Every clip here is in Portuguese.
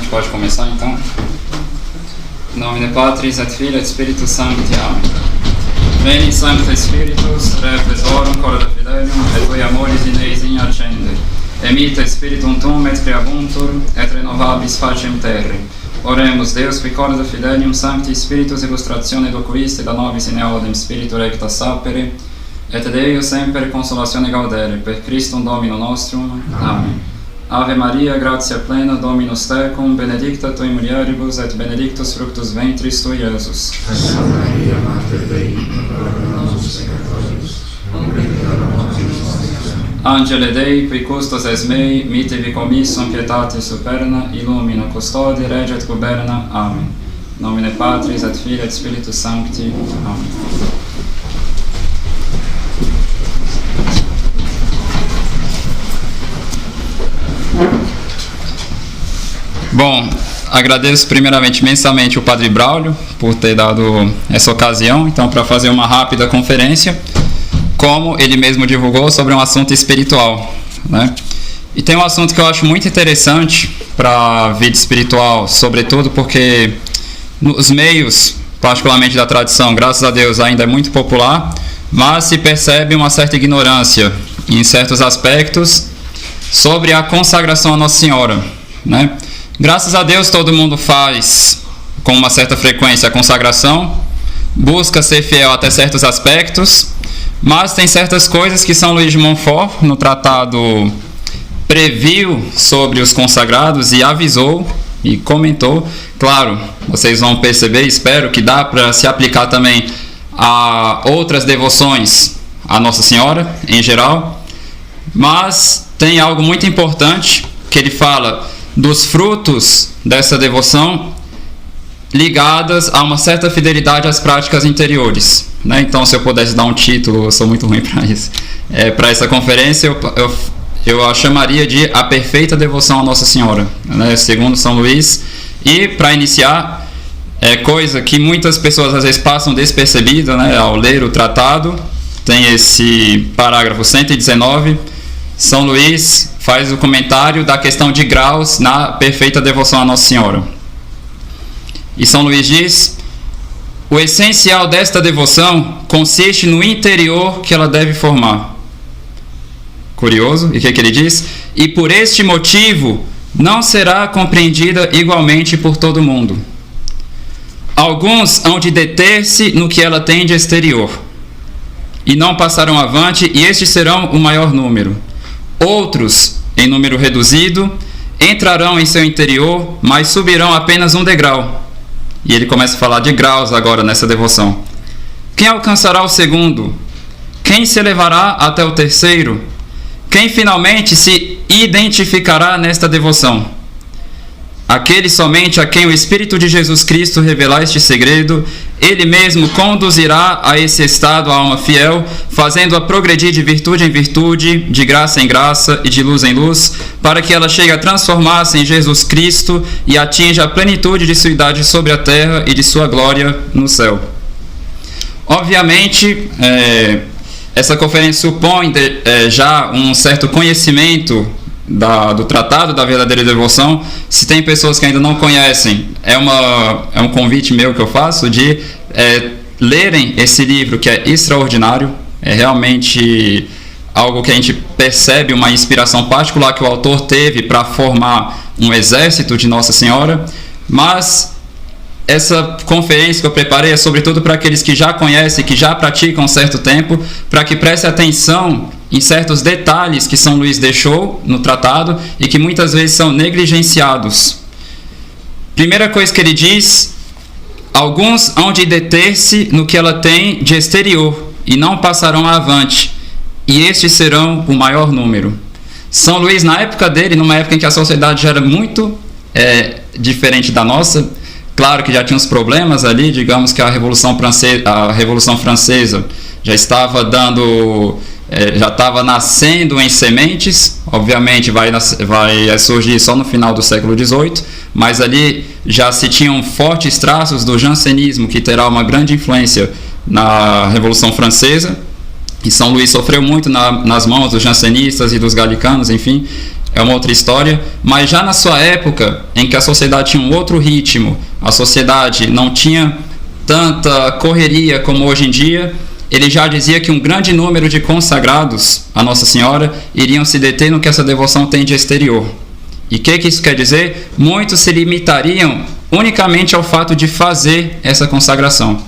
gente pode começar então. Em nome de Patris et Filii et Spiritus Sancti. Amém. Veni Sancte Spiritus, reflesorum corde fidelium, et tui amoris in eis in accende. Emite Spiritum tuum et creabuntur, et renovabis facem terri. Oremus Deus qui corde fidelium Sancti Spiritus illustratione docuiste da nobis in eodem Spiritu recta sapere, et Deo semper consolatione gaudere, per Christum Domino nostrum. Amen. Ave Maria, gratia plena, Dominus tecum, benedicta tui mulieribus, et benedictus fructus ventris tui, Iesus. Santa Maria, Mater Dei, ora pro nobis peccatoribus, nunc et in hora mortis nostre. Angele Dei, qui custos es mei, mitivi commissum pietate superna, illumina, custodi, reget guberna. Amen. Nomine Patris et Filii et Spiritus Sancti. Amen. Bom, agradeço primeiramente imensamente o Padre Braulio por ter dado essa ocasião, então, para fazer uma rápida conferência, como ele mesmo divulgou, sobre um assunto espiritual, né? E tem um assunto que eu acho muito interessante para a vida espiritual, sobretudo porque nos meios, particularmente da tradição, graças a Deus, ainda é muito popular, mas se percebe uma certa ignorância em certos aspectos sobre a consagração à Nossa Senhora, né? Graças a Deus todo mundo faz com uma certa frequência a consagração, busca ser fiel até certos aspectos, mas tem certas coisas que São Luís de Montfort, no tratado, previu sobre os consagrados e avisou e comentou. Claro, vocês vão perceber, espero que dá para se aplicar também a outras devoções à Nossa Senhora em geral, mas tem algo muito importante que ele fala dos frutos dessa devoção ligadas a uma certa fidelidade às práticas interiores, né? Então, se eu pudesse dar um título, eu sou muito ruim para isso, para essa conferência, eu a chamaria de A Perfeita Devoção à Nossa Senhora, né? Segundo São Luís. E, para iniciar, coisa que muitas pessoas às vezes passam despercebida, né? Ao ler o tratado, tem esse parágrafo 119, São Luís faz o comentário da questão de graus na perfeita devoção à Nossa Senhora. E São Luís diz: o essencial desta devoção consiste no interior que ela deve formar. Curioso, e o que ele diz? E por este motivo não será compreendida igualmente por todo mundo. Alguns hão de deter-se no que ela tem de exterior, e não passarão avante, e estes serão o maior número. Outros, em número reduzido, entrarão em seu interior, mas subirão apenas um degrau. E ele começa a falar de graus agora nessa devoção. Quem alcançará o segundo? Quem se elevará até o terceiro? Quem finalmente se identificará nesta devoção? Aquele somente a quem o Espírito de Jesus Cristo revelar este segredo, ele mesmo conduzirá a esse estado a alma fiel, fazendo-a progredir de virtude em virtude, de graça em graça e de luz em luz, para que ela chegue a transformar-se em Jesus Cristo e atinja a plenitude de sua idade sobre a terra e de sua glória no céu. Obviamente, essa conferência supõe já um certo conhecimento do Tratado da Verdadeira Devoção. Se tem pessoas que ainda não conhecem, é um convite meu que eu faço de lerem esse livro, que é extraordinário, é realmente algo que a gente percebe uma inspiração particular que o autor teve para formar um exército de Nossa Senhora. Mas essa conferência que eu preparei é sobretudo para aqueles que já conhecem, que já praticam um certo tempo, para que prestem atenção em certos detalhes que São Luís deixou no tratado e que muitas vezes são negligenciados. Primeira coisa que ele diz: alguns hão de deter-se no que ela tem de exterior e não passarão avante, e estes serão o maior número. São Luís, na época dele, numa época em que a sociedade já era muito diferente da nossa, claro que já tinha uns problemas ali, digamos que a Revolução Francesa já estava já estava nascendo em sementes, obviamente vai surgir só no final do século XVIII, mas ali já se tinham fortes traços do jansenismo, que terá uma grande influência na Revolução Francesa, e São Luís sofreu muito nas mãos dos jansenistas e dos galicanos, enfim. é uma outra história, mas já na sua época, em que a sociedade tinha um outro ritmo, a sociedade não tinha tanta correria como hoje em dia, ele já dizia que um grande número de consagrados a Nossa Senhora iriam se deter no que essa devoção tem de exterior. E o que isso quer dizer? Muitos se limitariam unicamente ao fato de fazer essa consagração.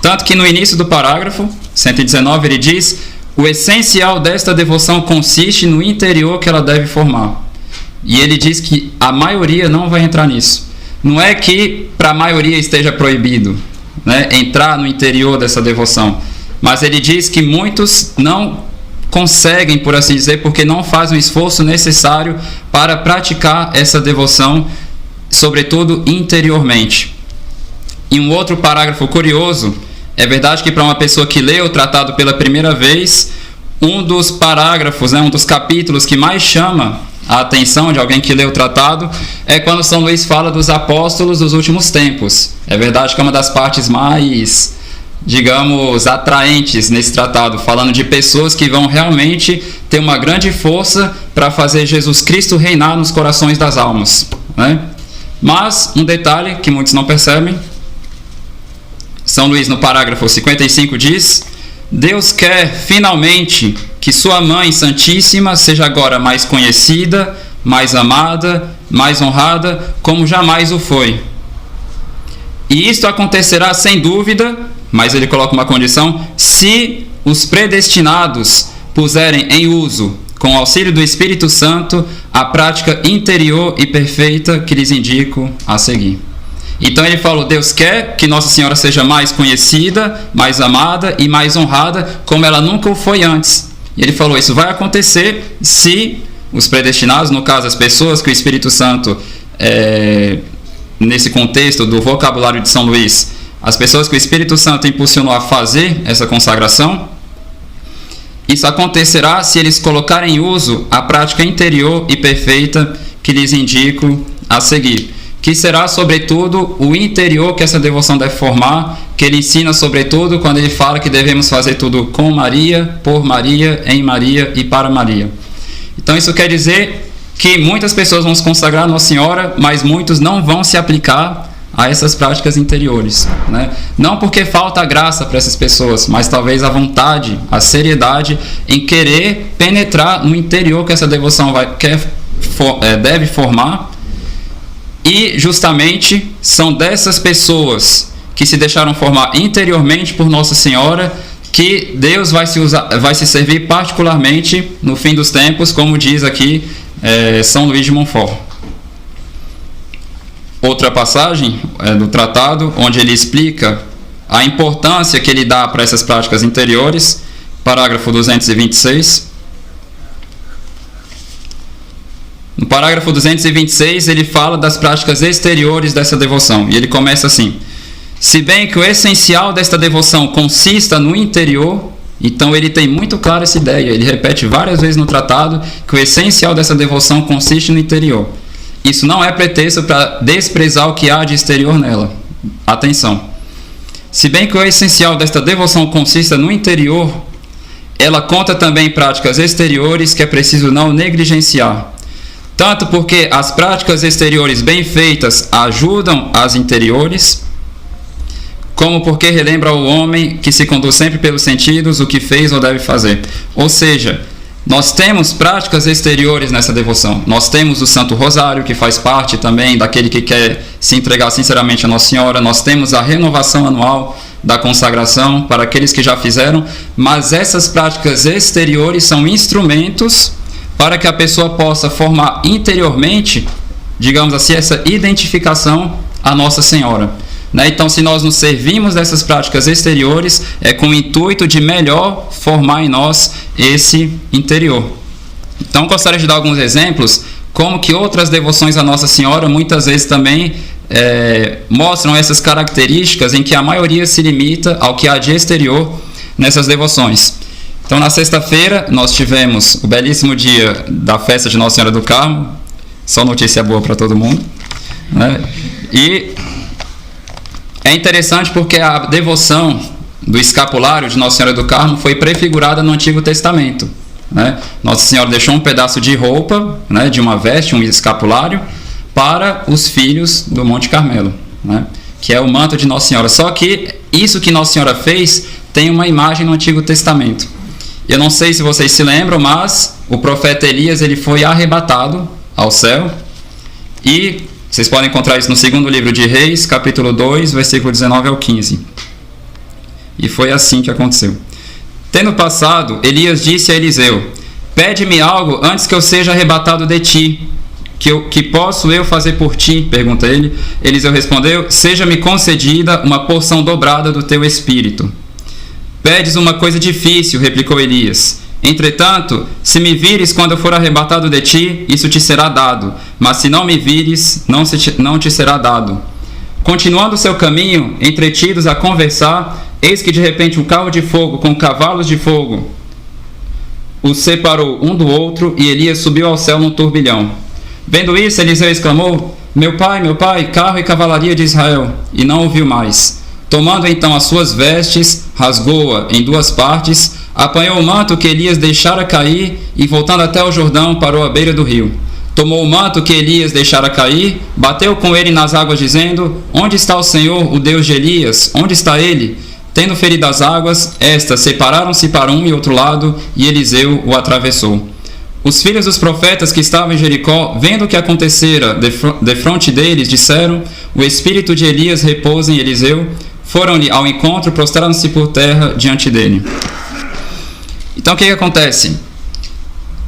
Tanto que no início do parágrafo 119 ele diz: o essencial desta devoção consiste no interior que ela deve formar. E ele diz que a maioria não vai entrar nisso. Não é que para a maioria esteja proibido, né, entrar no interior dessa devoção, mas ele diz que muitos não conseguem, por assim dizer, porque não fazem o esforço necessário para praticar essa devoção, sobretudo interiormente. E um outro parágrafo curioso, é verdade que para uma pessoa que lê o tratado pela primeira vez, um dos parágrafos, um dos capítulos que mais chama a atenção de alguém que lê o tratado é quando São Luís fala dos apóstolos dos últimos tempos. É verdade que é uma das partes mais, digamos, atraentes nesse tratado, falando de pessoas que vão realmente ter uma grande força para fazer Jesus Cristo reinar nos corações das almas, né? Mas um detalhe que muitos não percebem, São Luís no parágrafo 55 diz: Deus quer finalmente que sua Mãe Santíssima seja agora mais conhecida, mais amada, mais honrada, como jamais o foi. E isto acontecerá sem dúvida, mas ele coloca uma condição: se os predestinados puserem em uso, com o auxílio do Espírito Santo, a prática interior e perfeita que lhes indico a seguir. Então ele falou: Deus quer que Nossa Senhora seja mais conhecida, mais amada e mais honrada, como ela nunca o foi antes. E ele falou: isso vai acontecer se os predestinados, no caso as pessoas que o Espírito Santo, nesse contexto do vocabulário de São Luís, as pessoas que o Espírito Santo impulsionou a fazer essa consagração, isso acontecerá se eles colocarem em uso a prática interior e perfeita que lhes indico a seguir, que será, sobretudo, o interior que essa devoção deve formar, que ele ensina, sobretudo, quando ele fala que devemos fazer tudo com Maria, por Maria, em Maria e para Maria. Então isso quer dizer que muitas pessoas vão se consagrar a Nossa Senhora, mas muitos não vão se aplicar a essas práticas interiores, né? Não porque falta graça para essas pessoas, mas talvez a vontade, a seriedade em querer penetrar no interior que essa devoção deve formar. E justamente são dessas pessoas que se deixaram formar interiormente por Nossa Senhora que Deus vai se servir particularmente no fim dos tempos, como diz aqui São Luís de Montfort. Outra passagem do tratado, onde ele explica a importância que ele dá para essas práticas interiores, parágrafo 226. No parágrafo 226, ele fala das práticas exteriores dessa devoção. E ele começa assim: se bem que o essencial desta devoção consista no interior, então ele tem muito claro essa ideia. Ele repete várias vezes no tratado que o essencial dessa devoção consiste no interior. Isso não é pretexto para desprezar o que há de exterior nela. Atenção. Se bem que o essencial desta devoção consista no interior, ela conta também práticas exteriores que é preciso não negligenciar. Tanto porque as práticas exteriores bem feitas ajudam as interiores, como porque relembra ao homem que se conduz sempre pelos sentidos o que fez ou deve fazer. Ou seja, nós temos práticas exteriores nessa devoção. Nós temos o Santo Rosário, que faz parte também daquele que quer se entregar sinceramente a Nossa Senhora. Nós temos a renovação anual da consagração para aqueles que já fizeram. Mas essas práticas exteriores são instrumentos para que a pessoa possa formar interiormente, digamos assim, essa identificação a Nossa Senhora. Então, se nós nos servimos dessas práticas exteriores, é com o intuito de melhor formar em nós esse interior. Então, gostaria de dar alguns exemplos, como que outras devoções a Nossa Senhora muitas vezes também mostram essas características em que a maioria se limita ao que há de exterior nessas devoções. Então, na sexta-feira, nós tivemos o belíssimo dia da festa de Nossa Senhora do Carmo, só notícia boa para todo mundo, né? E é interessante porque a devoção do escapulário de Nossa Senhora do Carmo foi prefigurada no Antigo Testamento. né? Nossa Senhora deixou um pedaço de roupa, né, de uma veste, um escapulário, para os filhos do Monte Carmelo, né, que é o manto de Nossa Senhora. Só que isso que Nossa Senhora fez tem uma imagem no Antigo Testamento. Eu não sei se vocês se lembram, mas o profeta Elias ele foi arrebatado ao céu, e vocês podem encontrar isso no segundo livro de Reis, capítulo 2, versículo 19 ao 15. E foi assim que aconteceu. Tendo passado, Elias disse a Eliseu: pede-me algo antes que eu seja arrebatado de ti. Que posso eu fazer por ti? Pergunta ele. Eliseu respondeu: seja-me concedida uma porção dobrada do teu espírito. Pedes uma coisa difícil, replicou Elias. Entretanto, se me vires quando eu for arrebatado de ti, isso te será dado. Mas se não me vires, não te será dado. Continuando o seu caminho, entretidos a conversar, eis que de repente um carro de fogo com cavalos de fogo os separou um do outro, e Elias subiu ao céu num turbilhão. Vendo isso, Eliseu exclamou: meu pai, carro e cavalaria de Israel! E não ouviu mais. Tomando então as suas vestes, rasgou-a em duas partes, apanhou o manto que Elias deixara cair e, voltando até o Jordão, parou à beira do rio. Tomou o manto que Elias deixara cair, bateu com ele nas águas, dizendo: onde está o Senhor, o Deus de Elias? Onde está ele? Tendo ferido as águas, estas separaram-se para um e outro lado, e Eliseu o atravessou. Os filhos dos profetas que estavam em Jericó, vendo o que acontecera defronte deles, disseram: o espírito de Elias repousa em Eliseu. Foram-lhe ao encontro, prostraram-se por terra diante dele. Então o que acontece?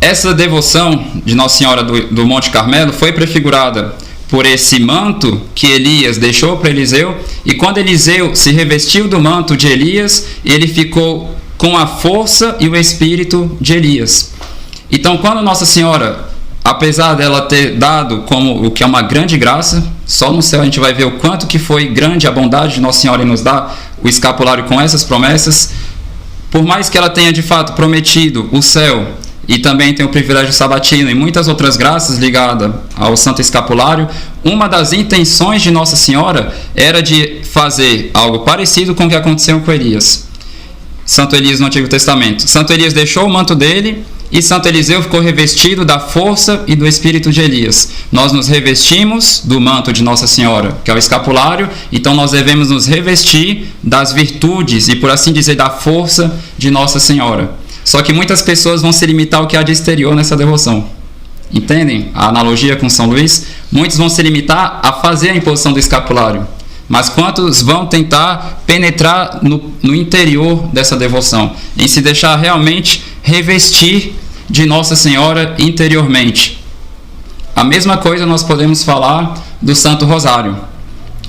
Essa devoção de Nossa Senhora do Monte Carmelo foi prefigurada por esse manto que Elias deixou para Eliseu, e quando Eliseu se revestiu do manto de Elias, ele ficou com a força e o espírito de Elias. Então, quando Nossa Senhora, apesar dela ter dado como o que é uma grande graça, só no céu a gente vai ver o quanto que foi grande a bondade de Nossa Senhora em nos dar o escapulário com essas promessas, por mais que ela tenha de fato prometido o céu e também tem o privilégio sabatino e muitas outras graças ligadas ao Santo Escapulário, uma das intenções de Nossa Senhora era de fazer algo parecido com o que aconteceu com Elias. Santo Elias no Antigo Testamento. Santo Elias deixou o manto dele e Santo Eliseu ficou revestido da força e do espírito de Elias. Nós nos revestimos do manto de Nossa Senhora, que é o escapulário, então nós devemos nos revestir das virtudes e, por assim dizer, da força de Nossa Senhora. Só que muitas pessoas vão se limitar ao que há de exterior nessa devoção. Entendem a analogia com São Luís? Muitos vão se limitar a fazer a imposição do escapulário. Mas quantos vão tentar penetrar no interior dessa devoção, em se deixar realmente revestir de Nossa Senhora interiormente? A mesma coisa nós podemos falar do Santo Rosário.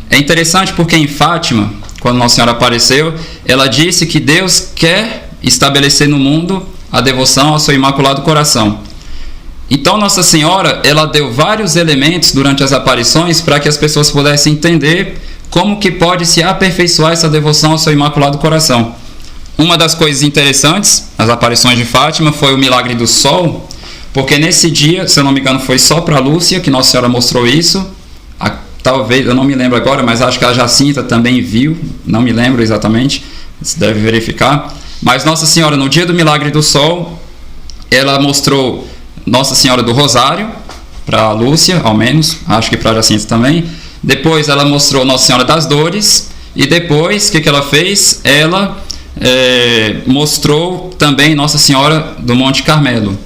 É interessante porque em Fátima, quando Nossa Senhora apareceu, ela disse que Deus quer estabelecer no mundo a devoção ao seu Imaculado Coração. Então Nossa Senhora, ela deu vários elementos durante as aparições para que as pessoas pudessem entender como que pode se aperfeiçoar essa devoção ao seu Imaculado Coração. Uma das coisas interessantes nas aparições de Fátima foi o milagre do sol, porque nesse dia, se eu não me engano, foi só para Lúcia que Nossa Senhora mostrou isso. Talvez, eu não me lembro agora, mas acho que a Jacinta também viu, não me lembro exatamente, você deve verificar. Mas Nossa Senhora, no dia do milagre do sol, ela mostrou Nossa Senhora do Rosário, para Lúcia, ao menos, acho que para a Jacinta também. Depois ela mostrou Nossa Senhora das Dores, e depois, o que ela fez? Ela mostrou também Nossa Senhora do Monte Carmelo.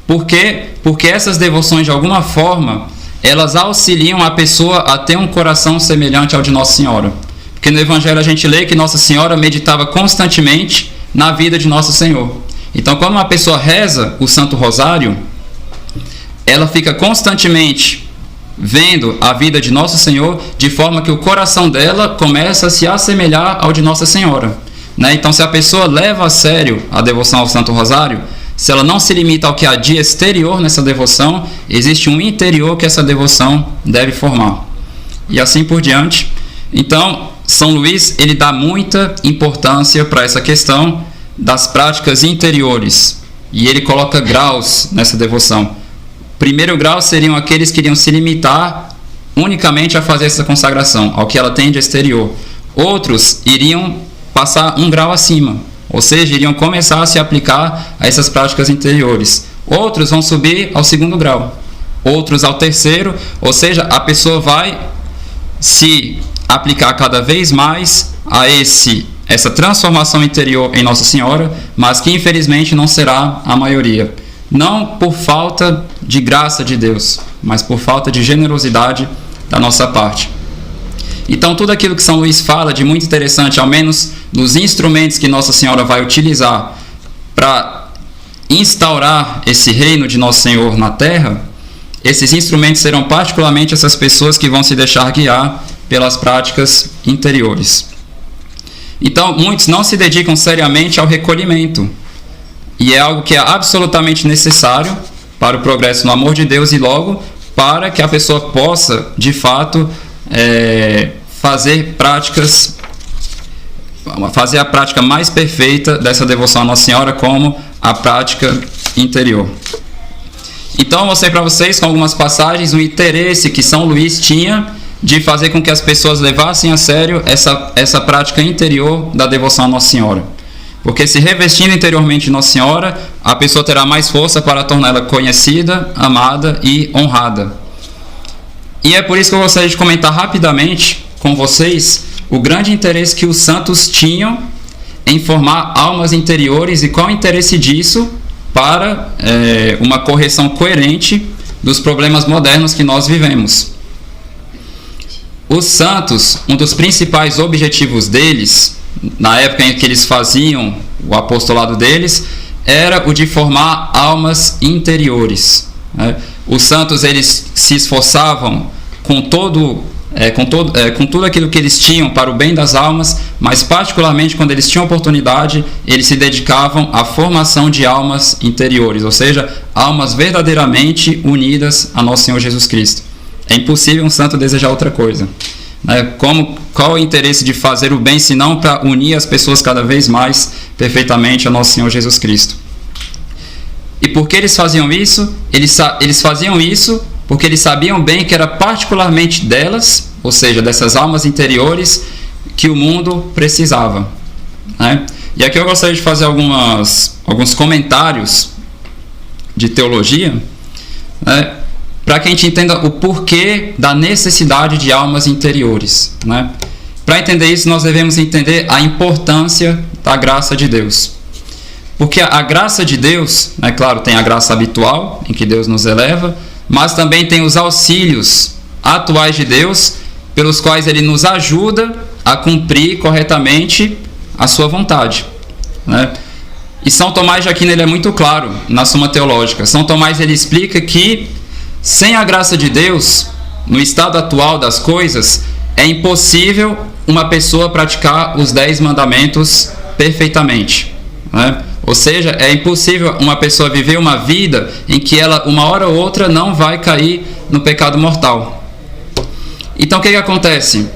Por quê? Porque essas devoções, de alguma forma, elas auxiliam a pessoa a ter um coração semelhante ao de Nossa Senhora. Porque no Evangelho a gente lê que Nossa Senhora meditava constantemente na vida de Nosso Senhor. Então, quando uma pessoa reza o Santo Rosário, ela fica constantemente vendo a vida de Nosso Senhor, de forma que o coração dela começa a se assemelhar ao de Nossa Senhora, né? Então, se a pessoa leva a sério a devoção ao Santo Rosário, se ela não se limita ao que há de exterior nessa devoção, existe um interior que essa devoção deve formar. E assim por diante. Então, São Luís, ele dá muita importância para essa questão das práticas interiores. E ele coloca graus nessa devoção. Primeiro grau seriam aqueles que iriam se limitar unicamente a fazer essa consagração, ao que ela tem de exterior. Outros iriam passar um grau acima, ou seja, iriam começar a se aplicar a essas práticas interiores. Outros vão subir ao 2º grau, outros ao 3º, ou seja, a pessoa vai se aplicar cada vez mais a essa transformação interior em Nossa Senhora, mas que infelizmente não será a maioria. Não por falta de graça de Deus, mas por falta de generosidade da nossa parte. Então, tudo aquilo que São Luís fala de muito interessante, ao menos dos instrumentos que Nossa Senhora vai utilizar para instaurar esse reino de Nosso Senhor na Terra, esses instrumentos serão particularmente essas pessoas que vão se deixar guiar pelas práticas interiores. Então, muitos não se dedicam seriamente ao recolhimento, e é algo que é absolutamente necessário para o progresso no amor de Deus e logo para que a pessoa possa, de fato, fazer a prática mais perfeita dessa devoção a Nossa Senhora, como a prática interior. Então, eu mostrei para vocês com algumas passagens o interesse que São Luís tinha de fazer com que as pessoas levassem a sério essa prática interior da devoção a Nossa Senhora. Porque se revestindo interiormente de Nossa Senhora, a pessoa terá mais força para torná-la conhecida, amada e honrada. E é por isso que eu gostaria de comentar rapidamente com vocês o grande interesse que os santos tinham em formar almas interiores e qual o interesse disso para uma correção coerente dos problemas modernos que nós vivemos. Os santos, um dos principais objetivos deles, na época em que eles faziam o apostolado deles, era o de formar almas interiores. Os santos, eles se esforçavam com tudo aquilo que eles tinham para o bem das almas, mas particularmente quando eles tinham oportunidade, eles se dedicavam à formação de almas interiores, ou seja, almas verdadeiramente unidas a Nosso Senhor Jesus Cristo. É impossível um santo desejar outra coisa. Qual o interesse de fazer o bem, senão para unir as pessoas cada vez mais perfeitamente a Nosso Senhor Jesus Cristo? E por que eles faziam isso? Eles faziam isso porque eles sabiam bem que era particularmente delas, ou seja, dessas almas interiores, que o mundo precisava. E aqui eu gostaria de fazer alguns comentários de teologia, para que a gente entenda o porquê da necessidade de almas interiores. Para entender isso, nós devemos entender a importância da graça de Deus. Porque a graça de Deus, claro, tem a graça habitual, em que Deus nos eleva, mas também tem os auxílios atuais de Deus, pelos quais Ele nos ajuda a cumprir corretamente a sua vontade. E São Tomás de Aquino, ele é muito claro na Suma Teológica. São Tomás, ele explica que sem a graça de Deus, no estado atual das coisas, é impossível uma pessoa praticar os 10 mandamentos perfeitamente. Ou seja, é impossível uma pessoa viver uma vida em que ela, uma hora ou outra, não vai cair no pecado mortal. Então, o que acontece?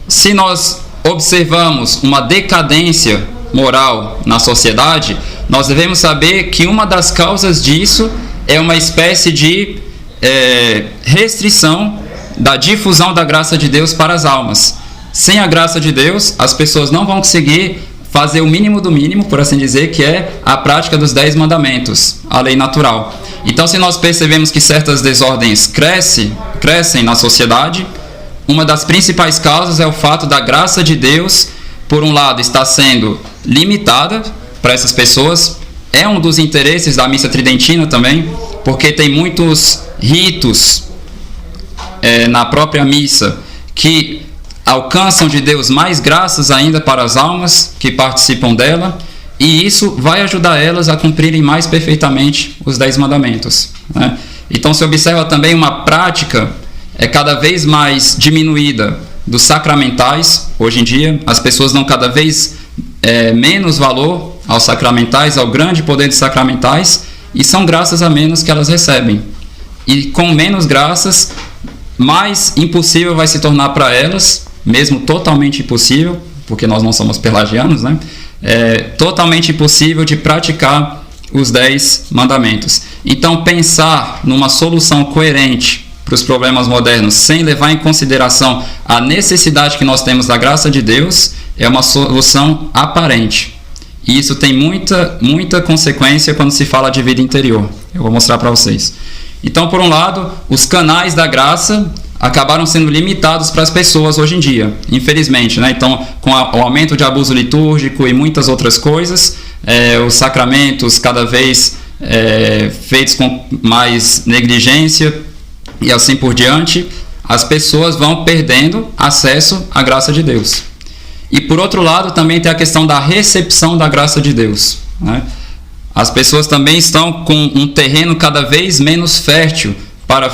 Se nós observamos uma decadência moral na sociedade, nós devemos saber que uma das causas disso é uma espécie de restrição da difusão da graça de Deus para as almas. Sem a graça de Deus, as pessoas não vão conseguir fazer o mínimo do mínimo, por assim dizer, que é a prática dos 10 mandamentos, a lei natural. Então, se nós percebemos que certas desordens crescem na sociedade, uma das principais causas é o fato da graça de Deus, por um lado, estar sendo limitada para essas pessoas. É um dos interesses da missa tridentina também, porque tem muitos ritos na própria missa que alcançam de Deus mais graças ainda para as almas que participam dela, e isso vai ajudar elas a cumprirem mais perfeitamente os 10 mandamentos. Então se observa também uma prática cada vez mais diminuída dos sacramentais. Hoje em dia as pessoas dão cada vez menos valor aos sacramentais, ao grande poder dos sacramentais, e são graças a menos que elas recebem. E com menos graças, mais impossível vai se tornar para elas, mesmo totalmente impossível, porque nós não somos pelagianos, totalmente impossível de praticar os 10 mandamentos. Então, pensar numa solução coerente para os problemas modernos, sem levar em consideração a necessidade que nós temos da graça de Deus, é uma solução aparente. E isso tem muita consequência quando se fala de vida interior. Eu vou mostrar para vocês. Então, por um lado, os canais da graça acabaram sendo limitados para as pessoas hoje em dia, infelizmente, né? Então, com o aumento de abuso litúrgico e muitas outras coisas, os sacramentos cada vez feitos com mais negligência e assim por diante, as pessoas vão perdendo acesso à graça de Deus. E por outro lado, também tem a questão da recepção da graça de Deus, né? As pessoas também estão com um terreno cada vez menos fértil para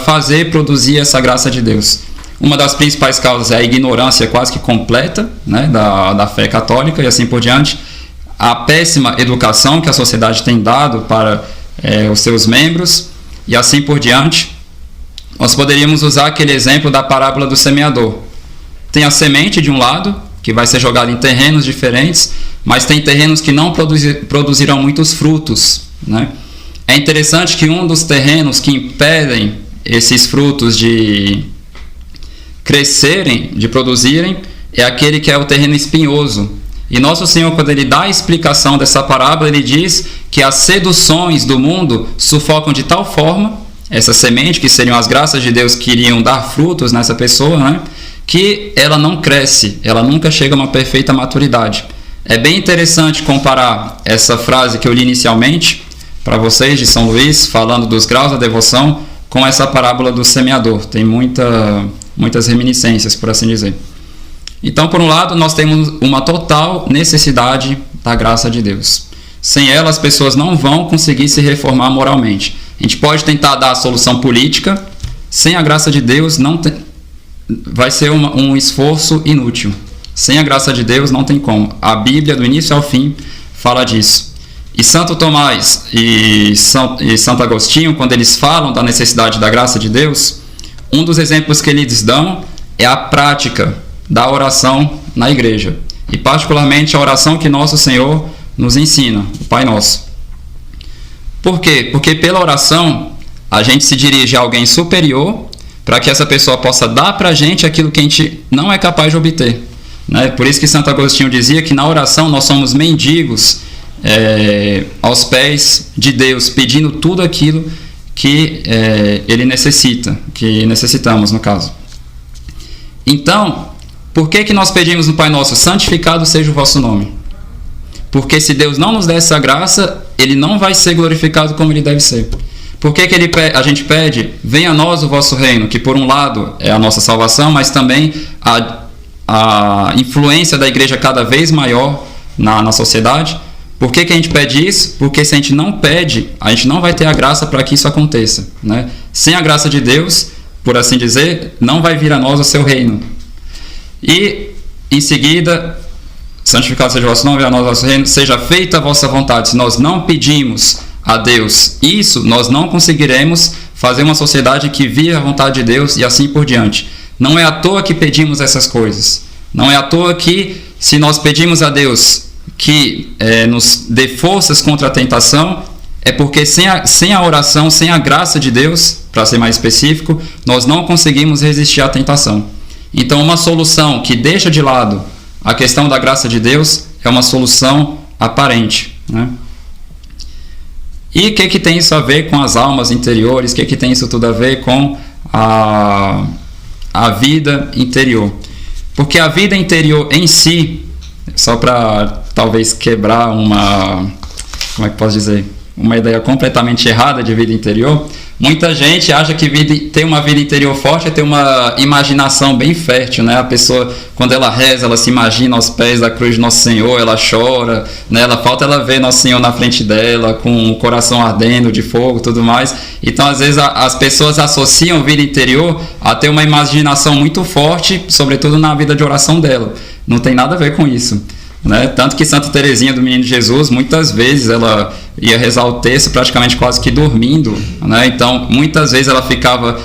produzir essa graça de Deus. Uma das principais causas é a ignorância quase que completa, né, da fé católica e assim por diante. A péssima educação que a sociedade tem dado para os seus membros e assim por diante. Nós poderíamos usar aquele exemplo da parábola do semeador. Tem a semente de um lado, que vai ser jogada em terrenos diferentes, mas tem terrenos que não produzirão muitos frutos, né? É interessante que um dos terrenos que impedem esses frutos de crescerem, de produzirem, é aquele que é o terreno espinhoso. E Nosso Senhor, quando Ele dá a explicação dessa parábola, Ele diz que as seduções do mundo sufocam de tal forma essa semente, que seriam as graças de Deus que iriam dar frutos nessa pessoa, né, que ela não cresce, ela nunca chega a uma perfeita maturidade. É bem interessante comparar essa frase que eu li inicialmente para vocês de São Luís, falando dos graus da devoção, com essa parábola do semeador. Tem muitas reminiscências, por assim dizer. Então, por um lado, nós temos uma total necessidade da graça de Deus. Sem ela, as pessoas não vão conseguir se reformar moralmente. A gente pode tentar dar a solução política, sem a graça de Deus vai ser um esforço inútil. Sem a graça de Deus não tem como. A Bíblia, do início ao fim, fala disso. E Santo Tomás e Santo Agostinho, quando eles falam da necessidade da graça de Deus, um dos exemplos que eles dão é a prática da oração na igreja. E particularmente a oração que Nosso Senhor nos ensina, o Pai Nosso. Por quê? Porque pela oração a gente se dirige a alguém superior para que essa pessoa possa dar para a gente aquilo que a gente não é capaz de obter, né? Por isso que Santo Agostinho dizia que na oração nós somos mendigos aos pés de Deus, pedindo tudo aquilo que Ele necessita, que necessitamos no caso. Então, por que nós pedimos no Pai Nosso, santificado seja o vosso nome? Porque se Deus não nos der essa graça, Ele não vai ser glorificado como Ele deve ser. Por que a gente pede, venha a nós o vosso reino, que por um lado é a nossa salvação, mas também a influência da igreja cada vez maior na sociedade? Por que a gente pede isso? Porque se a gente não pede, a gente não vai ter a graça para que isso aconteça, né? Sem a graça de Deus, por assim dizer, não vai vir a nós o seu reino. E em seguida, santificado seja o vosso nome, venha a nós o vosso reino, seja feita a vossa vontade. Se nós não pedimos a Deus isso, nós não conseguiremos fazer uma sociedade que vive a vontade de Deus e assim por diante. Não é à toa que pedimos essas coisas. Não é à toa que, se nós pedimos a Deus que nos dê forças contra a tentação, é porque sem a oração, sem a graça de Deus, para ser mais específico, nós não conseguimos resistir à tentação. Então, uma solução que deixa de lado a questão da graça de Deus é uma solução aparente, né? E o que tem isso a ver com as almas interiores? O que tem isso tudo a ver com a vida interior? Porque a vida interior em si, só para talvez quebrar como é que posso dizer? Uma ideia completamente errada de vida interior, muita gente acha que ter uma vida interior forte é ter uma imaginação bem fértil, né? A pessoa, quando ela reza, ela se imagina aos pés da cruz de Nosso Senhor, ela chora, né? Falta ela ver Nosso Senhor na frente dela, com o coração ardendo de fogo e tudo mais. Então, às vezes, as pessoas associam vida interior a ter uma imaginação muito forte, sobretudo na vida de oração dela. Não tem nada a ver com isso, né? Tanto que Santa Teresinha do Menino Jesus, muitas vezes ela ia rezar o texto praticamente quase que dormindo, né? Então muitas vezes ela ficava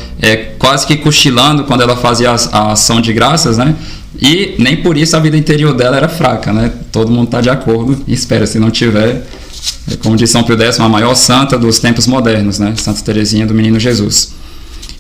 quase que cochilando quando ela fazia a ação de graças, né? E nem por isso a vida interior dela era fraca, né? Todo mundo está de acordo e espera, se não tiver, como diz São Pio X, a maior santa dos tempos modernos, né? Santa Teresinha do Menino Jesus.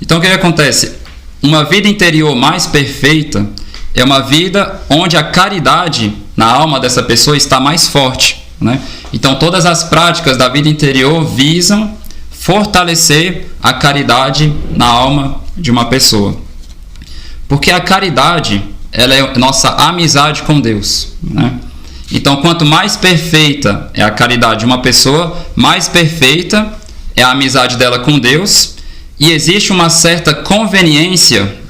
Então o que acontece? Uma vida interior mais perfeita é uma vida onde a caridade na alma dessa pessoa está mais forte, né? Então, todas as práticas da vida interior visam fortalecer a caridade na alma de uma pessoa. Porque a caridade, ela é nossa amizade com Deus, né? Então, quanto mais perfeita é a caridade de uma pessoa, mais perfeita é a amizade dela com Deus, e existe uma certa conveniência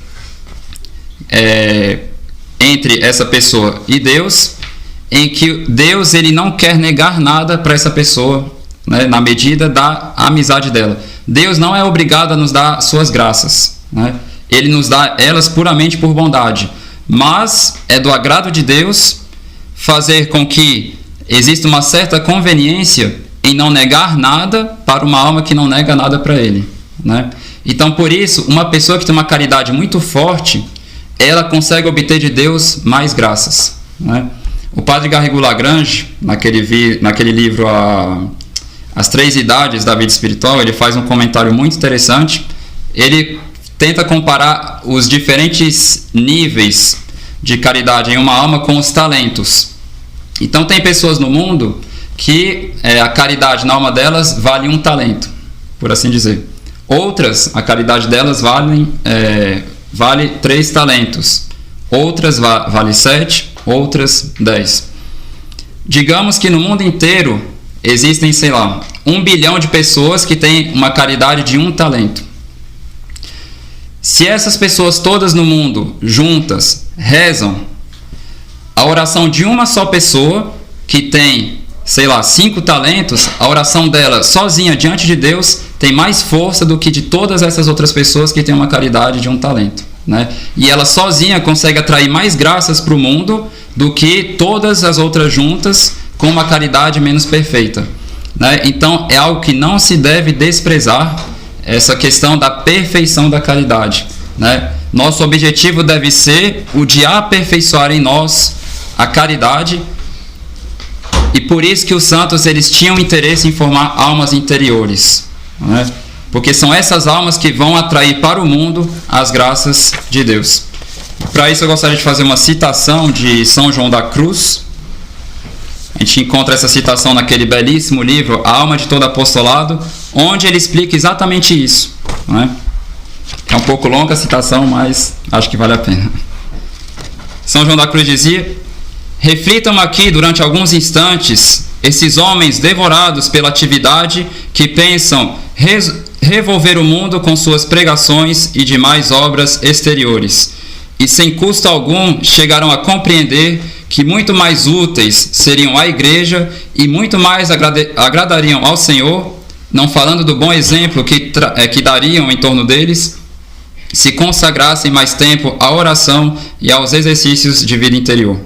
entre essa pessoa e Deus, em que Deus ele não quer negar nada para essa pessoa, né, na medida da amizade dela. Deus não é obrigado a nos dar suas graças, né? Ele nos dá elas puramente por bondade, mas é do agrado de Deus fazer com que exista uma certa conveniência em não negar nada para uma alma que não nega nada para ele, né? Então, por isso, uma pessoa que tem uma caridade muito forte, ela consegue obter de Deus mais graças, né? O padre Garrigou Lagrange, naquele livro As Três Idades da Vida Espiritual, ele faz um comentário muito interessante. Ele tenta comparar os diferentes níveis de caridade em uma alma com os talentos. Então, tem pessoas no mundo que a caridade na alma delas vale 1 talento, por assim dizer. Outras, a caridade delas vale 3 talentos. Outras vale 7, outras 10. Digamos que no mundo inteiro existem, 1 bilhão de pessoas que têm uma caridade de 1 talento. Se essas pessoas todas no mundo, juntas, rezam, a oração de uma só pessoa, que tem, 5 talentos, a oração dela sozinha diante de Deus tem mais força do que de todas essas outras pessoas que têm uma caridade de 1 talento, né? E ela sozinha consegue atrair mais graças para o mundo do que todas as outras juntas com uma caridade menos perfeita, né? Então, é algo que não se deve desprezar, essa questão da perfeição da caridade, né? Nosso objetivo deve ser o de aperfeiçoar em nós a caridade, e por isso que os santos eles tinham interesse em formar almas interiores, né? Porque são essas almas que vão atrair para o mundo as graças de Deus. Para isso eu gostaria de fazer uma citação de São João da Cruz. A gente encontra essa citação naquele belíssimo livro, A Alma de Todo Apostolado, onde ele explica exatamente isso, né? É um pouco longa a citação, mas acho que vale a pena. São João da Cruz dizia: reflitam aqui durante alguns instantes esses homens devorados pela atividade que pensam revolver o mundo com suas pregações e demais obras exteriores, e sem custo algum chegaram a compreender que muito mais úteis seriam à Igreja e muito mais agradariam ao Senhor, não falando do bom exemplo que dariam em torno deles, se consagrassem mais tempo à oração e aos exercícios de vida interior.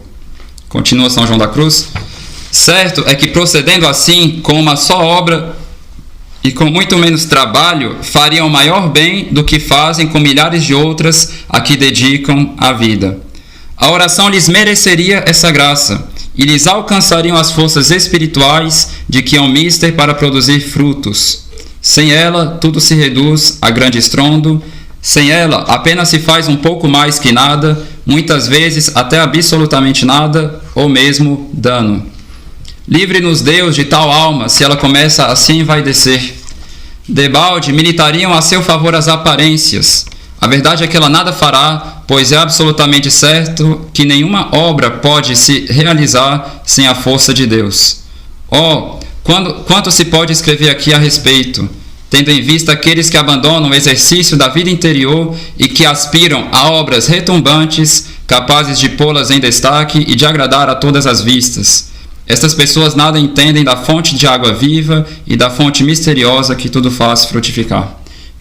Continua São João da Cruz: certo é que procedendo assim, com uma só obra e com muito menos trabalho, fariam maior bem do que fazem com milhares de outras a que dedicam a vida. A oração lhes mereceria essa graça, e lhes alcançariam as forças espirituais de que é um mister para produzir frutos. Sem ela, tudo se reduz a grande estrondo. Sem ela, apenas se faz um pouco mais que nada, muitas vezes até absolutamente nada, ou mesmo dano. Livre-nos, Deus, de tal alma, se ela começa assim a envaidecer. Debalde militariam a seu favor as aparências. A verdade é que ela nada fará, pois é absolutamente certo que nenhuma obra pode se realizar sem a força de Deus. Quanto se pode escrever aqui a respeito, tendo em vista aqueles que abandonam o exercício da vida interior e que aspiram a obras retumbantes, capazes de pô-las em destaque e de agradar a todas as vistas. Estas pessoas nada entendem da fonte de água viva e da fonte misteriosa que tudo faz frutificar.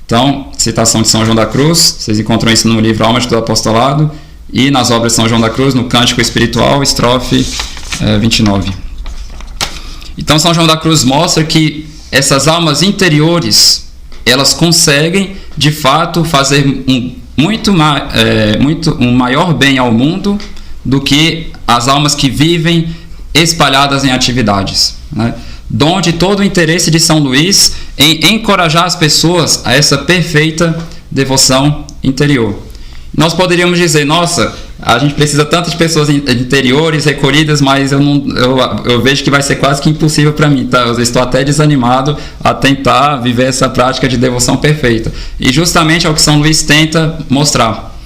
Então, citação de São João da Cruz, vocês encontram isso no livro Alma de Todo Apostolado e nas obras de São João da Cruz, no Cântico Espiritual, estrofe 29. Então, São João da Cruz mostra que essas almas interiores, elas conseguem, de fato, fazer um maior bem ao mundo do que as almas que vivem espalhadas em atividades, né? Donde todo o interesse de São Luís em encorajar as pessoas a essa perfeita devoção interior. Nós poderíamos dizer, nossa, a gente precisa tanto de pessoas interiores, recolhidas, mas eu vejo que vai ser quase que impossível para mim, tá? Eu estou até desanimado a tentar viver essa prática de devoção perfeita. E justamente é o que São Luís tenta mostrar.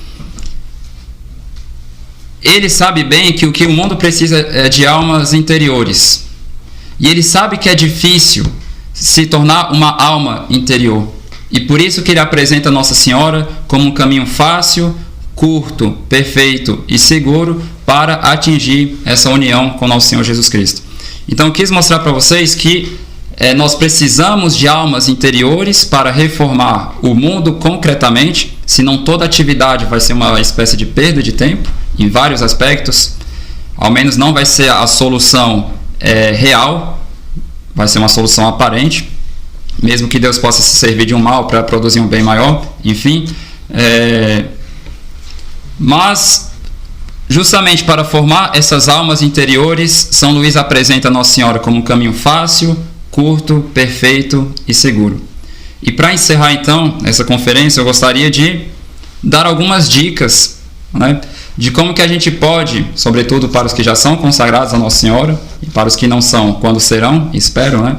Ele sabe bem que o que o mundo precisa é de almas interiores. E ele sabe que é difícil se tornar uma alma interior. E por isso que ele apresenta Nossa Senhora como um caminho fácil, curto, perfeito e seguro para atingir essa união com Nosso Senhor Jesus Cristo. Então eu quis mostrar para vocês que nós precisamos de almas interiores para reformar o mundo concretamente, senão toda atividade vai ser uma espécie de perda de tempo, em vários aspectos. Ao menos não vai ser a solução real, vai ser uma solução aparente, mesmo que Deus possa se servir de um mal para produzir um bem maior, enfim. Mas, justamente para formar essas almas interiores, São Luís apresenta Nossa Senhora como um caminho fácil, curto, perfeito e seguro. E para encerrar então essa conferência, eu gostaria de dar algumas dicas, né, de como que a gente pode, sobretudo para os que já são consagrados a Nossa Senhora, e para os que não são, quando serão, espero, né,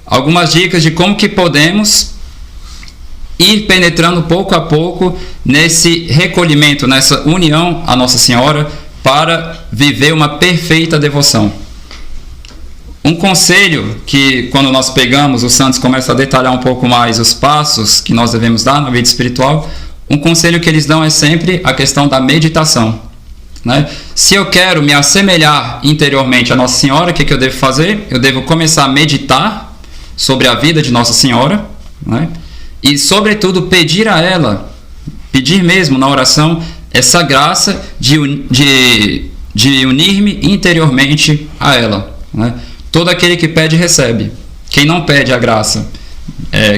algumas dicas de como que podemos ir penetrando pouco a pouco nesse recolhimento, nessa união a Nossa Senhora, para viver uma perfeita devoção. Um conselho que, quando nós pegamos, os santos começam a detalhar um pouco mais os passos que nós devemos dar na vida espiritual, um conselho que eles dão é sempre a questão da meditação, né? Se eu quero me assemelhar interiormente a Nossa Senhora, o que eu devo fazer? Eu devo começar a meditar sobre a vida de Nossa Senhora, né? E, sobretudo, pedir a ela, pedir mesmo na oração, essa graça de unir-me interiormente a ela, né? Todo aquele que pede, recebe. Quem não pede a graça,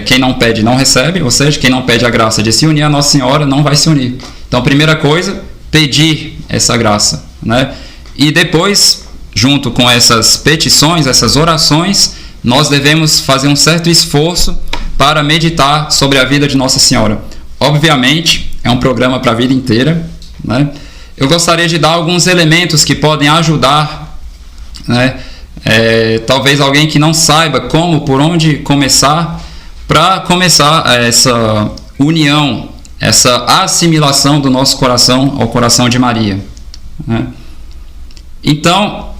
quem não pede, não recebe, ou seja, quem não pede a graça de se unir a Nossa Senhora, não vai se unir. Então, primeira coisa, pedir essa graça, né? E depois, junto com essas petições, essas orações, nós devemos fazer um certo esforço para meditar sobre a vida de Nossa Senhora. Obviamente, é um programa para a vida inteira, né? Eu gostaria de dar alguns elementos que podem ajudar, né? Talvez alguém que não saiba como, por onde começar, para começar essa união, essa assimilação do nosso coração ao coração de Maria, né? Então,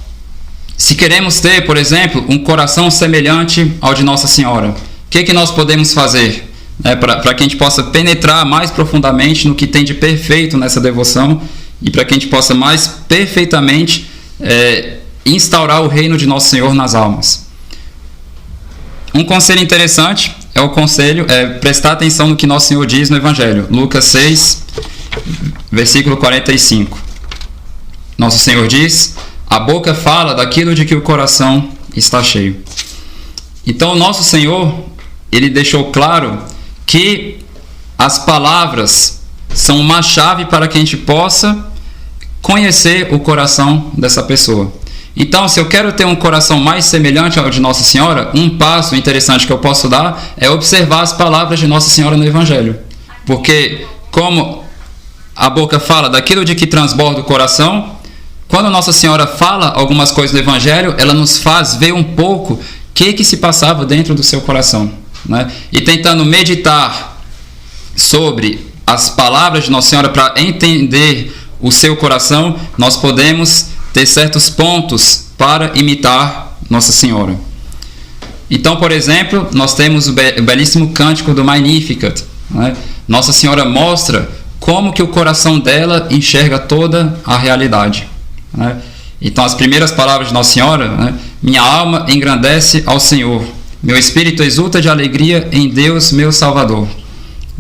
se queremos ter, por exemplo, um coração semelhante ao de Nossa Senhora, o que nós podemos fazer, né, para que a gente possa penetrar mais profundamente no que tem de perfeito nessa devoção e para que a gente possa mais perfeitamente instaurar o reino de Nosso Senhor nas almas? Um conselho interessante é o conselho prestar atenção no que Nosso Senhor diz no Evangelho, Lucas 6, versículo 45. Nosso Senhor diz: a boca fala daquilo de que o coração está cheio. Então, o Nosso Senhor, ele deixou claro que as palavras são uma chave para que a gente possa conhecer o coração dessa pessoa. Então, se eu quero ter um coração mais semelhante ao de Nossa Senhora, um passo interessante que eu posso dar é observar as palavras de Nossa Senhora no Evangelho. Porque, como a boca fala daquilo de que transborda o coração, quando Nossa Senhora fala algumas coisas do Evangelho, ela nos faz ver um pouco o que se passava dentro do seu coração, né? E tentando meditar sobre as palavras de Nossa Senhora para entender o seu coração, nós podemos ter certos pontos para imitar Nossa Senhora. Então, por exemplo, nós temos o belíssimo cântico do Magnificat, né? Nossa Senhora mostra como que o coração dela enxerga toda a realidade, né? Então, as primeiras palavras de Nossa Senhora, né? Minha alma engrandece ao Senhor, meu espírito exulta de alegria em Deus, meu Salvador,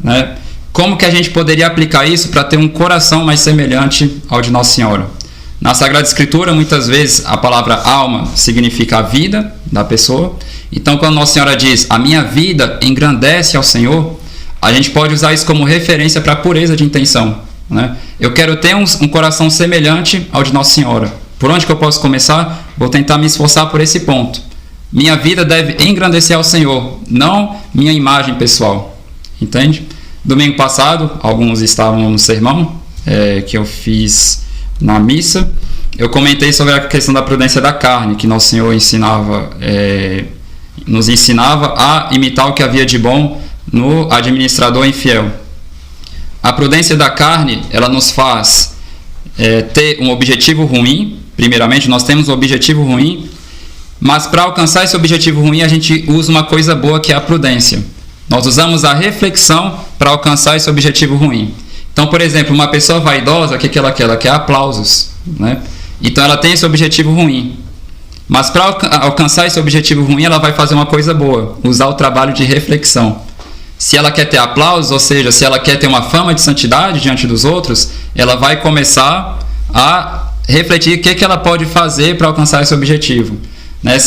né? Como que a gente poderia aplicar isso para ter um coração mais semelhante ao de Nossa Senhora? Na Sagrada Escritura, muitas vezes, a palavra alma significa a vida da pessoa. Então, quando Nossa Senhora diz, a minha vida engrandece ao Senhor, a gente pode usar isso como referência para a pureza de intenção, né? Eu quero ter um coração semelhante ao de Nossa Senhora. Por onde que eu posso começar? Vou tentar me esforçar por esse ponto. Minha vida deve engrandecer ao Senhor, não minha imagem pessoal. Entende? Domingo passado, alguns estavam no sermão que eu fiz na missa, eu comentei sobre a questão da prudência da carne, que Nosso Senhor nos ensinava a imitar o que havia de bom no administrador infiel. A prudência da carne, ela nos faz ter um objetivo ruim. Primeiramente, nós temos um objetivo ruim, mas para alcançar esse objetivo ruim, a gente usa uma coisa boa, que é a prudência. Nós usamos a reflexão para alcançar esse objetivo ruim. Então, por exemplo, uma pessoa vaidosa, o que ela quer? Ela quer aplausos, né? Então, ela tem esse objetivo ruim. Mas para alcançar esse objetivo ruim, ela vai fazer uma coisa boa, usar o trabalho de reflexão. Se ela quer ter aplausos, ou seja, se ela quer ter uma fama de santidade diante dos outros, ela vai começar a refletir o que ela pode fazer para alcançar esse objetivo, né?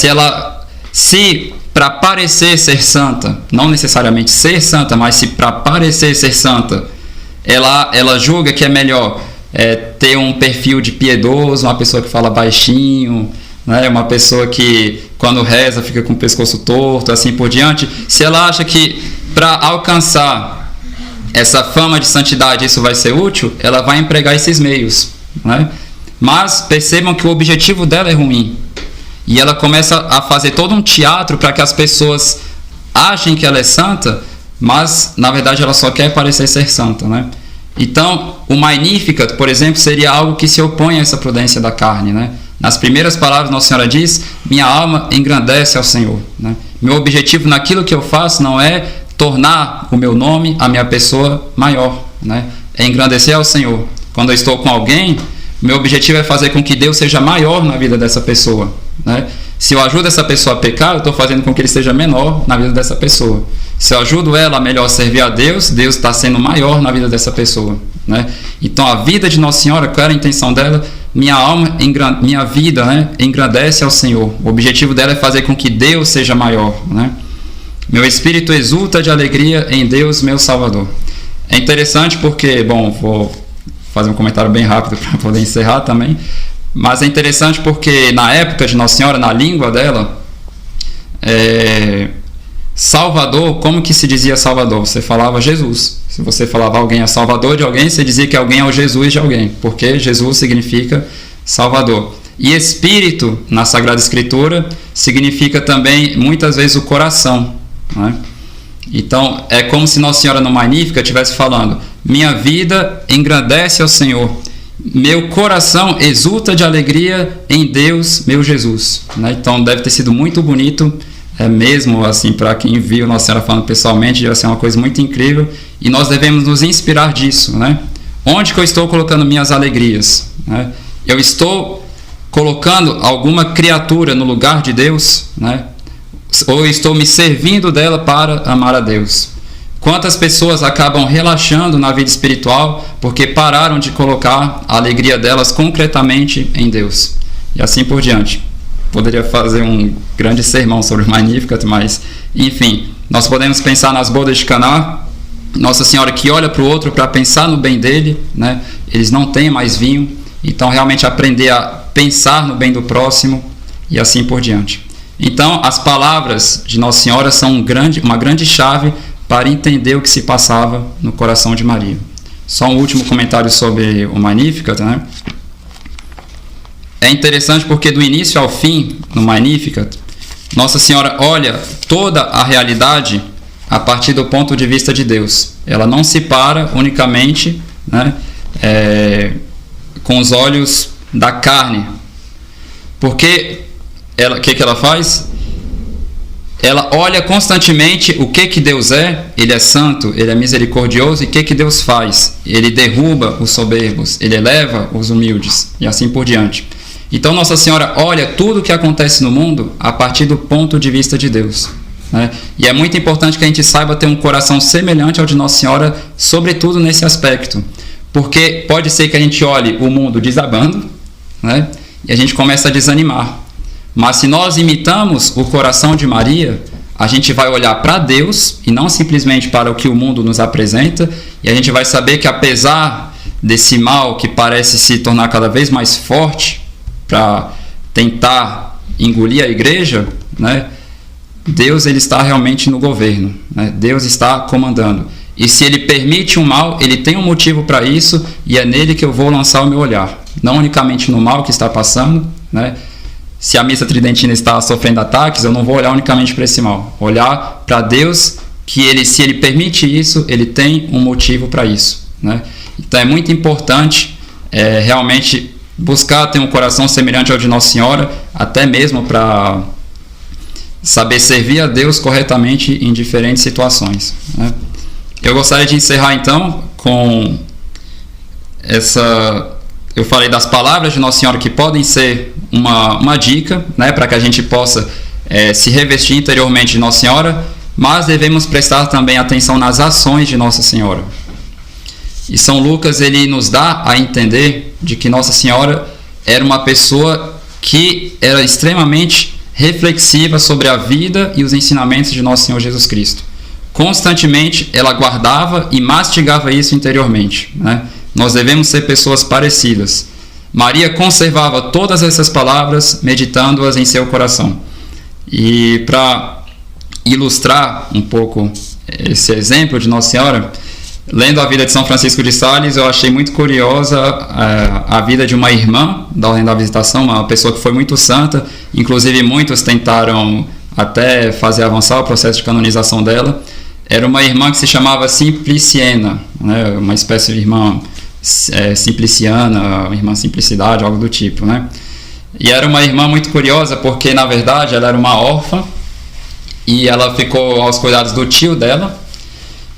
Se para parecer ser santa, não necessariamente ser santa, mas se para parecer ser santa, ela julga que é melhor ter um perfil de piedoso, uma pessoa que fala baixinho, né? Uma pessoa que quando reza fica com o pescoço torto, assim por diante. Se ela acha que para alcançar essa fama de santidade isso vai ser útil, ela vai empregar esses meios, né? Mas percebam que o objetivo dela é ruim. E ela começa a fazer todo um teatro para que as pessoas achem que ela é santa, mas na verdade ela só quer parecer ser santa, né? Então, o Magnificat, por exemplo, seria algo que se opõe a essa prudência da carne, né? Nas primeiras palavras, Nossa Senhora diz: minha alma engrandece ao Senhor, né? Meu objetivo naquilo que eu faço não é tornar o meu nome, a minha pessoa maior, né? É engrandecer ao Senhor. Quando eu estou com alguém, meu objetivo é fazer com que Deus seja maior na vida dessa pessoa, né? Se eu ajudo essa pessoa a pecar, eu estou fazendo com que ele seja menor na vida dessa pessoa. Se eu ajudo ela a melhor servir a Deus, Deus está sendo maior na vida dessa pessoa, né? Então a vida de Nossa Senhora, qual era a intenção dela? Minha vida, né, engrandece ao Senhor. O objetivo dela é fazer com que Deus seja maior, né? Meu espírito exulta de alegria em Deus, meu Salvador. É interessante porque, vou fazer um comentário bem rápido para poder encerrar também, mas é interessante porque na época de Nossa Senhora, na língua dela, Salvador, como que se dizia Salvador? Você falava Jesus. Se você falava alguém é Salvador de alguém, você dizia que alguém é o Jesus de alguém, porque Jesus significa Salvador. E Espírito, na Sagrada Escritura, significa também, muitas vezes, o coração, né? Então, é como se Nossa Senhora no Magnífica estivesse falando: minha vida engrandece ao Senhor, meu coração exulta de alegria em Deus, meu Jesus, né? Então, deve ter sido muito bonito, mesmo assim, para quem viu Nossa Senhora falando pessoalmente, deve ser uma coisa muito incrível, e nós devemos nos inspirar disso, né? Onde que eu estou colocando minhas alegrias, né? Eu estou colocando alguma criatura no lugar de Deus, né? Ou estou me servindo dela para amar a Deus? Quantas pessoas acabam relaxando na vida espiritual porque pararam de colocar a alegria delas concretamente em Deus? E assim por diante. Poderia fazer um grande sermão sobre o Magnificat, mas, enfim, nós podemos pensar nas bodas de Caná, Nossa Senhora que olha para o outro para pensar no bem dele, né? Eles não têm mais vinho, então realmente aprender a pensar no bem do próximo e assim por diante. Então, as palavras de Nossa Senhora são uma grande chave para entender o que se passava no coração de Maria. Só um último comentário sobre o Magnificat, né? É interessante porque do início ao fim, no Magnificat, Nossa Senhora olha toda a realidade a partir do ponto de vista de Deus. Ela não se para unicamente, né, com os olhos da carne. Porque o que ela faz? Ela olha constantemente o que Deus é. Ele é santo, ele é misericordioso. E o que Deus faz? Ele derruba os soberbos, ele eleva os humildes e assim por diante. Então Nossa Senhora olha tudo o que acontece no mundo a partir do ponto de vista de Deus, né? E é muito importante que a gente saiba ter um coração semelhante ao de Nossa Senhora, sobretudo nesse aspecto, porque pode ser que a gente olhe o mundo desabando, né, e a gente começa a desanimar. Mas se nós imitamos o coração de Maria, a gente vai olhar para Deus e não simplesmente para o que o mundo nos apresenta, e a gente vai saber que apesar desse mal que parece se tornar cada vez mais forte para tentar engolir a igreja, né, Deus ele está realmente no governo, né? Deus está comandando. E se ele permite um mal, ele tem um motivo para isso, e é nele que eu vou lançar o meu olhar, não unicamente no mal que está passando, né? Se a missa tridentina está sofrendo ataques, eu não vou olhar unicamente para esse mal. Olhar para Deus, que se Ele permite isso, Ele tem um motivo para isso, né? Então é muito importante realmente buscar ter um coração semelhante ao de Nossa Senhora, até mesmo para saber servir a Deus corretamente em diferentes situações, né? Eu gostaria de encerrar então com eu falei das palavras de Nossa Senhora que podem ser uma dica, né, para que a gente possa se revestir interiormente de Nossa Senhora, mas devemos prestar também atenção nas ações de Nossa Senhora. E São Lucas, ele nos dá a entender de que Nossa Senhora era uma pessoa que era extremamente reflexiva sobre a vida e os ensinamentos de Nosso Senhor Jesus Cristo. Constantemente ela guardava e mastigava isso interiormente, né? Nós devemos ser pessoas parecidas. Maria conservava todas essas palavras, meditando-as em seu coração. E para ilustrar um pouco esse exemplo de Nossa Senhora, lendo a vida de São Francisco de Sales, eu achei muito curiosa a vida de uma irmã da Ordem da Visitação, uma pessoa que foi muito santa. Inclusive muitos tentaram até fazer avançar o processo de canonização dela. Era uma irmã que se chamava Simpliciana, né? Uma espécie de irmã simpliciana, irmã simplicidade, algo do tipo, né? E era uma irmã muito curiosa porque, na verdade, ela era uma órfã e ela ficou aos cuidados do tio dela,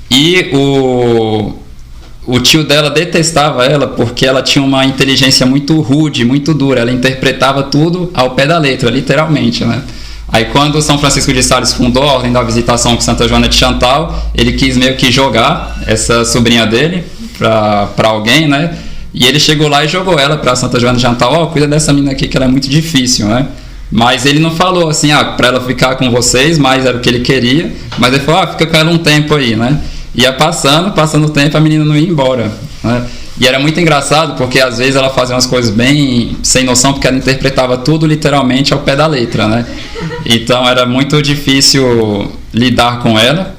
e o tio dela detestava ela porque ela tinha uma inteligência muito rude, muito dura. Ela interpretava tudo ao pé da letra, literalmente, né? Aí quando São Francisco de Sales fundou a Ordem da Visitação com Santa Joana de Chantal, ele quis meio que jogar essa sobrinha dele para alguém, né? E ele chegou lá e jogou ela para Santa Joana de Chantal. Cuida dessa menina aqui que ela é muito difícil, né? Mas ele não falou assim, para ela ficar com vocês, mas era o que ele queria. Mas ele falou, fica com ela um tempo aí, né? Ia passando o tempo, a menina não ia embora, né? E era muito engraçado porque às vezes ela fazia umas coisas bem sem noção, porque ela interpretava tudo literalmente ao pé da letra, né? Então era muito difícil lidar com ela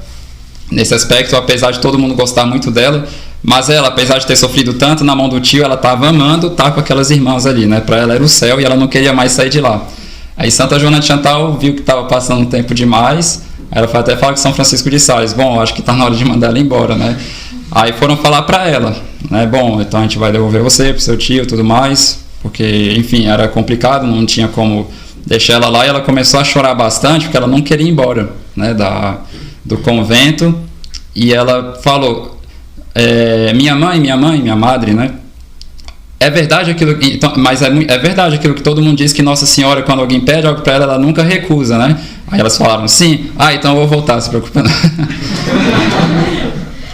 nesse aspecto, apesar de todo mundo gostar muito dela. Mas ela, apesar de ter sofrido tanto na mão do tio, ela estava amando estar com aquelas irmãs ali, né? Para ela era o céu e ela não queria mais sair de lá. Aí Santa Joana de Chantal viu que estava passando um tempo demais. Aí ela até fala com São Francisco de Sales, acho que está na hora de mandar ela embora, né? Aí foram falar para ela, né? Então a gente vai devolver você pro seu tio e tudo mais, porque, enfim, era complicado, não tinha como deixar ela lá. E ela começou a chorar bastante porque ela não queria ir embora, né? Do convento. E ela falou, minha madre, né? É verdade aquilo, então, mas é verdade aquilo que todo mundo diz, que Nossa Senhora, quando alguém pede algo para ela, ela nunca recusa, né? Aí elas falaram, sim, então eu vou voltar, se preocupa não.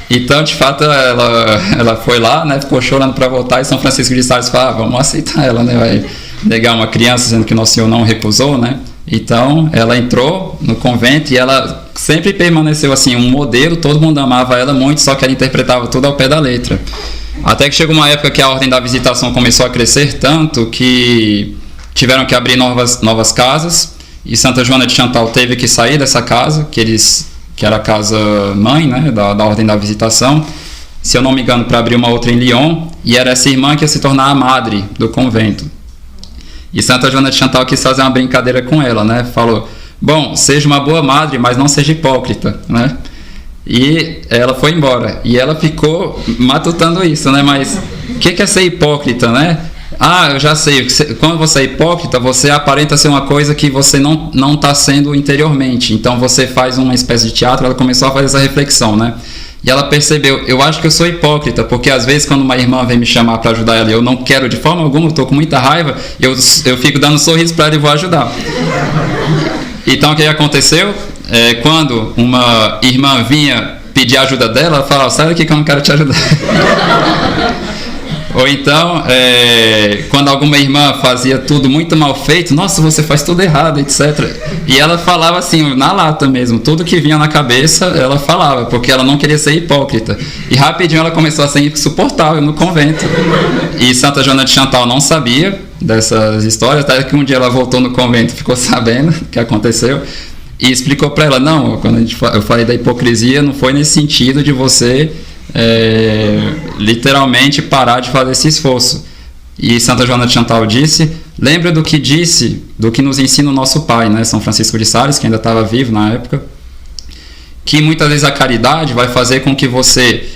Então, de fato, ela foi lá, né? Ficou chorando para voltar, e São Francisco de Sales falou, vamos aceitar ela, né? Vai negar uma criança, sendo que Nosso Senhor não recusou, né? Então, ela entrou no convento e ela sempre permaneceu assim, um modelo. Todo mundo amava ela muito, só que ela interpretava tudo ao pé da letra. Até que chegou uma época que a Ordem da Visitação começou a crescer tanto que tiveram que abrir novas casas, e Santa Joana de Chantal teve que sair dessa casa, que era a casa mãe, né, da Ordem da Visitação, se eu não me engano, para abrir uma outra em Lyon, e era essa irmã que ia se tornar a madre do convento. E Santa Joana de Chantal quis fazer uma brincadeira com ela, né? Falou, seja uma boa madre, mas não seja hipócrita, né? E ela foi embora. E ela ficou matutando isso, né? Mas o que é ser hipócrita, né? Eu já sei. Quando você é hipócrita, você aparenta ser uma coisa que você não está sendo interiormente. Então você faz uma espécie de teatro. Ela começou a fazer essa reflexão, né? E ela percebeu, eu acho que eu sou hipócrita, porque às vezes quando uma irmã vem me chamar para ajudar ela, eu não quero de forma alguma, eu estou com muita raiva, eu fico dando um sorriso para ela e vou ajudar. Então o que aconteceu? Quando uma irmã vinha pedir ajuda dela, ela falava, sai daqui que eu não quero te ajudar. Ou então, quando alguma irmã fazia tudo muito mal feito, nossa, você faz tudo errado, etc. E ela falava assim, na lata mesmo, tudo que vinha na cabeça, ela falava, porque ela não queria ser hipócrita. E rapidinho ela começou a ser insuportável no convento. E Santa Joana de Chantal não sabia dessas histórias, até que um dia ela voltou no convento, ficou sabendo o que aconteceu, e explicou para ela, não, quando eu falei da hipocrisia, não foi nesse sentido de você literalmente parar de fazer esse esforço. E Santa Joana de Chantal disse: lembra do que nos ensina o nosso pai, né, São Francisco de Sales, que ainda estava vivo na época, que muitas vezes a caridade vai fazer com que você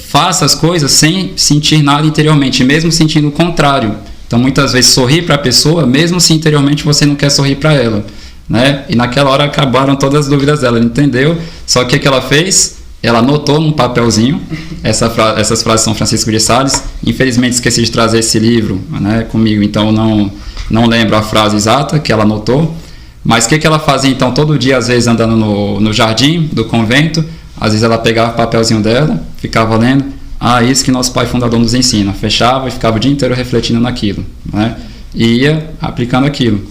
faça as coisas sem sentir nada interiormente, mesmo sentindo o contrário. Então, muitas vezes, sorrir para a pessoa, mesmo se interiormente você não quer sorrir para ela, né? E naquela hora acabaram todas as dúvidas dela, ela entendeu. Só que o que ela fez? Ela anotou num papelzinho essas frases de São Francisco de Sales. Infelizmente, esqueci de trazer esse livro, né, comigo, então não lembro a frase exata que ela anotou. Mas o que ela fazia, então, todo dia, às vezes, andando no jardim do convento? Às vezes ela pegava o papelzinho dela, ficava lendo, isso que nosso pai fundador nos ensina. Fechava e ficava o dia inteiro refletindo naquilo, né? E ia aplicando aquilo.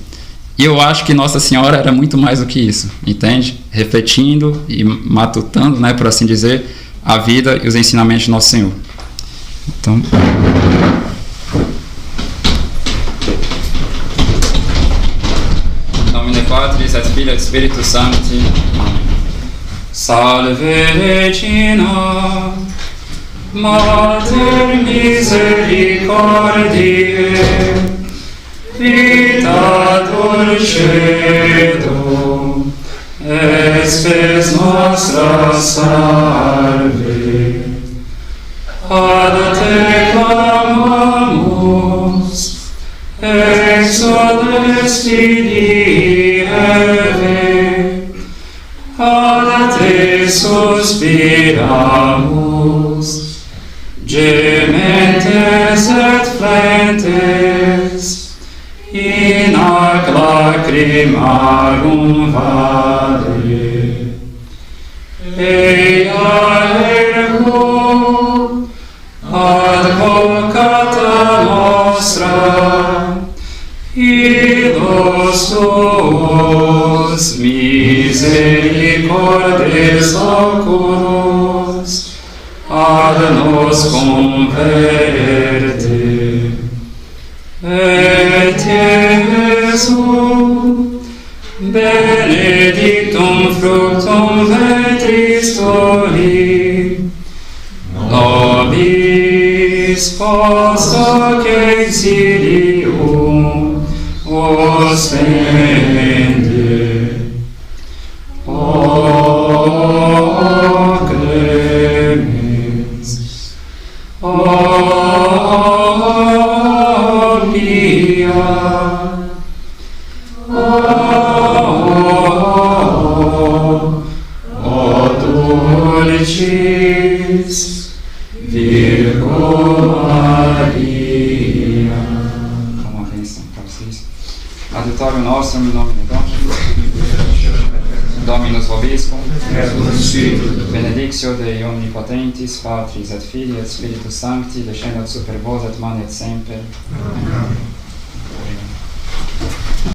E eu acho que Nossa Senhora era muito mais do que isso, entende? Refletindo e matutando, né, por assim dizer, a vida e os ensinamentos de Nosso Senhor. Então... Nomine Patris et Filii et Spiritus Sancti. Salve Regina, Mater misericordiae, vita dulcedo, espes nostra salve. Ad te clamamus, exodes Filii Eve, ad te suspiramus, gementes et flentes, in ac lacrimarum vale. Eia ergo, advocata nostra, idos tuos misericordes oculos, ad nos converte. Et Iesu, benedictum fructum ventris tui, nobis post hoc exilium ostende. O clemens, o pia, o dulcis Virgo Maria. Uma bênção para vocês. Adiutorium nostrum in nomine Dominus vobiscum, benedictio Dei omnipotentis, Patris et Filii et Spiritus Sancti, descendat super vos et manet semper. Amen.